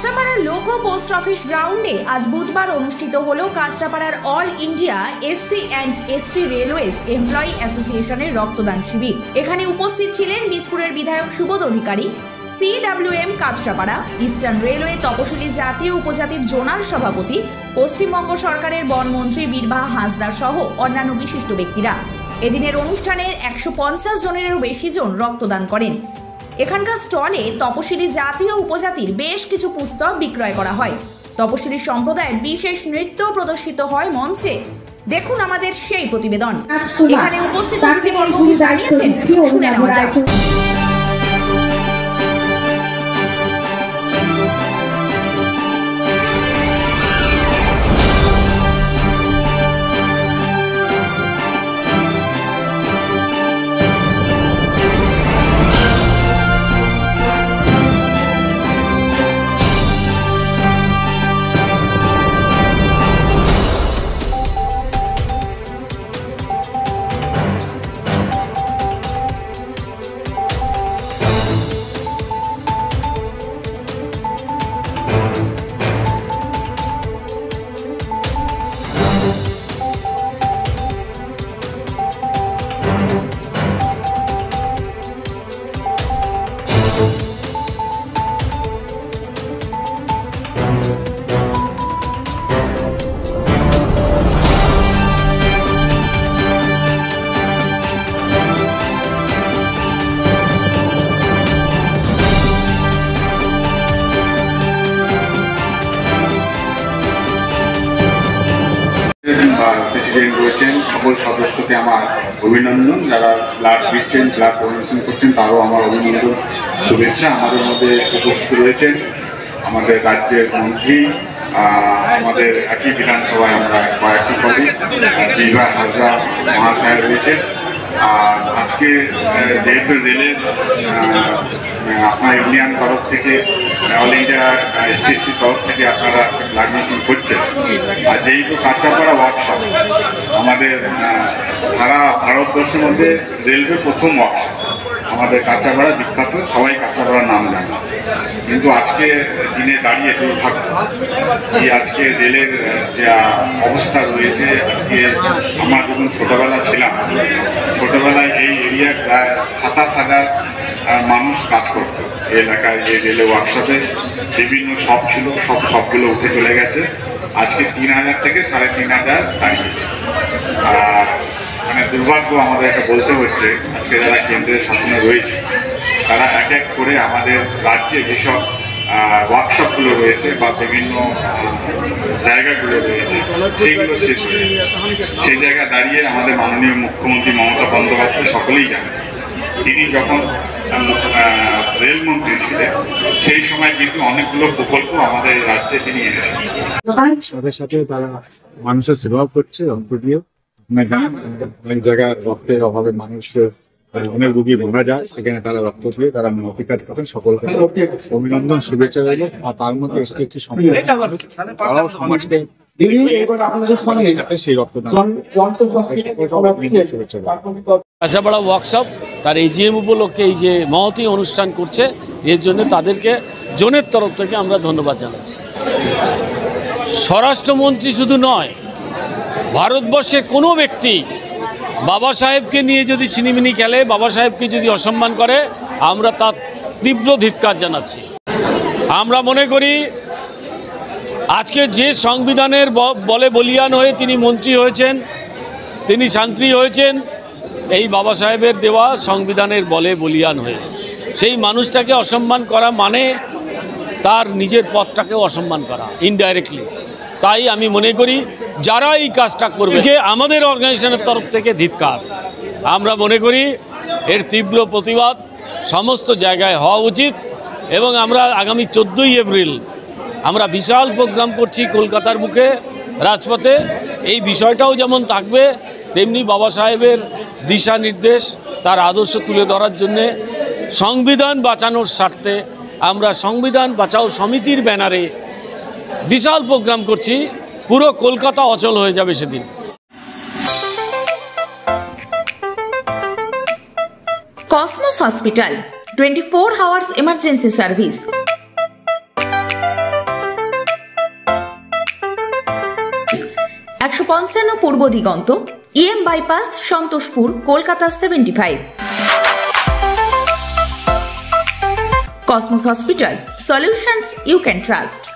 কাঁচরাপাড়ার লোকো post office গ্রাউন্ডে আজ বুধবার অনুষ্ঠিত হলো কাঁচরাপাড়ার all India SC and ST railways employee অ্যাসোসিয়েশনের রক্তদান শিবির। এখানে উপস্থিত ছিলেন বীজপুরের বিধায়ক Subodh Adhikari, CWM Kanchrapara, eastern railway তপশিলি জাতীয় উপজাতির জোনাল সভাপতি, পশ্চিমবঙ্গ সরকারের বনমন্ত্রী বীরবাহা হাঁসদা সহ অন্যান্য বিশিষ্ট ব্যক্তিরা। এদিনের অনুষ্ঠানে 150 জনেরও বেশি জন রক্তদান করেন। এখানকার স্টলে তপশিলি জাতীয় উপজাতির বেশ কিছু পুস্তক বিক্রয় করা হয়। তপশিলি সম্প্রদায়ের বিশেষ নৃত্য প্রদর্শিত হয় মঞ্চে। দেখুন আমাদের সেই প্রতিবেদন। এখানে উপস্থিত অতিথিবর্গ কি জানিয়েছেন শুনে নেওয়া যাক। প্রেসিডেন্ট রয়েছেন, সকল সদস্যকে আমার অভিনন্দন। যারা ব্লাড দিচ্ছেন, ব্লাড ডোনেশন করছেন, তারও আমার অভিনন্দন, শুভেচ্ছা। আমাদের মধ্যে উপস্থিত রয়েছেন আমাদের রাজ্যের মন্ত্রী, আমাদের একই বিধানসভায় আমরা কয়েকটি পদে বীরবাহা হাঁসদা মহাশয় রয়েছেন। আর আজকে যেহেতু রেলের আপনার ইন্ডিয়ান তরফ থেকে, অল ইন্ডিয়া STC তরফ থেকে আপনারা ব্লাড ডোনেশন করছেন, আর যেহেতু কাঁচরাপাড়া ওয়ার্কশপ আমাদের সারা ভারতবর্ষের মধ্যে রেলওয়ে প্রথম ওয়ার্কশপ, আমাদের কাঁচরাপাড়া বিখ্যাত, সবাই কাঁচরাপাড়ার নাম জানে। কিন্তু আজকে দিনে দাঁড়িয়ে দুর্ভাগ্য আজকে রেলের যে অবস্থা রয়েছে, আজকে আমার যখন ছোটোবেলা ছিলাম, ছোটোবেলায় এই এরিয়ায় প্রায় 27,000 মানুষ কাজ করতো এই এলাকায়। এই রেলে ওয়ার্কশপে বিভিন্ন শপ ছিল, সবগুলো উঠে চলে গেছে। আজকে 3,000 থেকে 3,500 দাঁড়িয়েছে। মানে দুর্ভাগ্য আমাদের এটা বলতে হচ্ছে। আজকে যারা কেন্দ্রের শাসনে রয়েছে, তারা এক এক করে আমাদের রাজ্যে যেসব ওয়ার্কশপগুলো রয়েছে বা বিভিন্ন জায়গাগুলো রয়েছে, সেইগুলো শেষ হয়ে যাচ্ছে। সেই জায়গায় দাঁড়িয়ে আমাদের মাননীয় মুখ্যমন্ত্রী মমতা বন্দ্যোপাধ্যায় সকলেই জানেন, তিনি যখন রেলমন্ত্রী ছিলেন সেই সময় কিন্তু অনেকগুলো প্রকল্প আমাদের রাজ্যে তিনি এনেছেন। সাথে সাথে তারা মানুষের সেবা করছে রক্ত দিয়ে। অনেক জায়গায় রক্তের অভাবে মানুষকে অনেক রোগী ভোগা যায়, সেখানে তারা রক্ত দিয়ে তারা কাজ করছেন। সকলকে অভিনন্দন, শুভেচ্ছা রইল। আর তার মধ্যে একটি সম্প্রদায়, তারাও সমাজকে সেই রক্তদান। কাঁচরাপাড়া ওয়ার্কশপ তার AGM উপলক্ষে এই যে মহতী অনুষ্ঠান করছে, এর জন্য তাদেরকে জোনের তরফ থেকে আমরা ধন্যবাদ জানাচ্ছি। স্বরাষ্ট্রমন্ত্রী শুধু নয়, ভারতবর্ষের কোনো ব্যক্তি বাবা সাহেবকে নিয়ে যদি ছিনিমিনি খেলে, বাবা সাহেবকে যদি অসম্মান করে, আমরা তার তীব্র ধিক্কার জানাচ্ছি। আমরা মনে করি আজকে যে সংবিধানের বলে বলিয়ান হয়ে তিনি মন্ত্রী হয়েছেন, তিনি শান্তি হয়েছেন এই বাবা সাহেবের দেওয়া সংবিধানের বলে বলিয়ান হয়ে। সেই মানুষটাকে অসম্মান করা মানে তার নিজের পথটাকেও অসম্মান করা ইনডাইরেক্টলি। তাই আমি মনে করি যারা এই কাজটা করবে, যে আমাদের অর্গানাইজেশনের তরফ থেকে ধিক্কার। আমরা মনে করি এর তীব্র প্রতিবাদ সমস্ত জায়গায় হওয়া উচিত। এবং আমরা আগামী 14ই এপ্রিল আমরা বিশাল প্রোগ্রাম করছি কলকাতার বুকে রাজপথে। এই বিষয়টাও যেমন থাকবে, তেমনি বাবা সাহেবের দিশা নির্দেশ, তার আদর্শ তুলে ধরার জন্যে সংবিধান বাঁচানোর স্বার্থে আমরা সংবিধান বাঁচাও সমিতির ব্যানারে বিশাল প্রোগ্রাম করছি। পুরো কলকাতা অচল হয়ে যাবে সেদিন। Cosmos hospital 24 hours emergency service। 155 Purba Diganta, EM bypass, Santoshpur, Kolkata 75। Cosmos Hospital, solutions you can trust.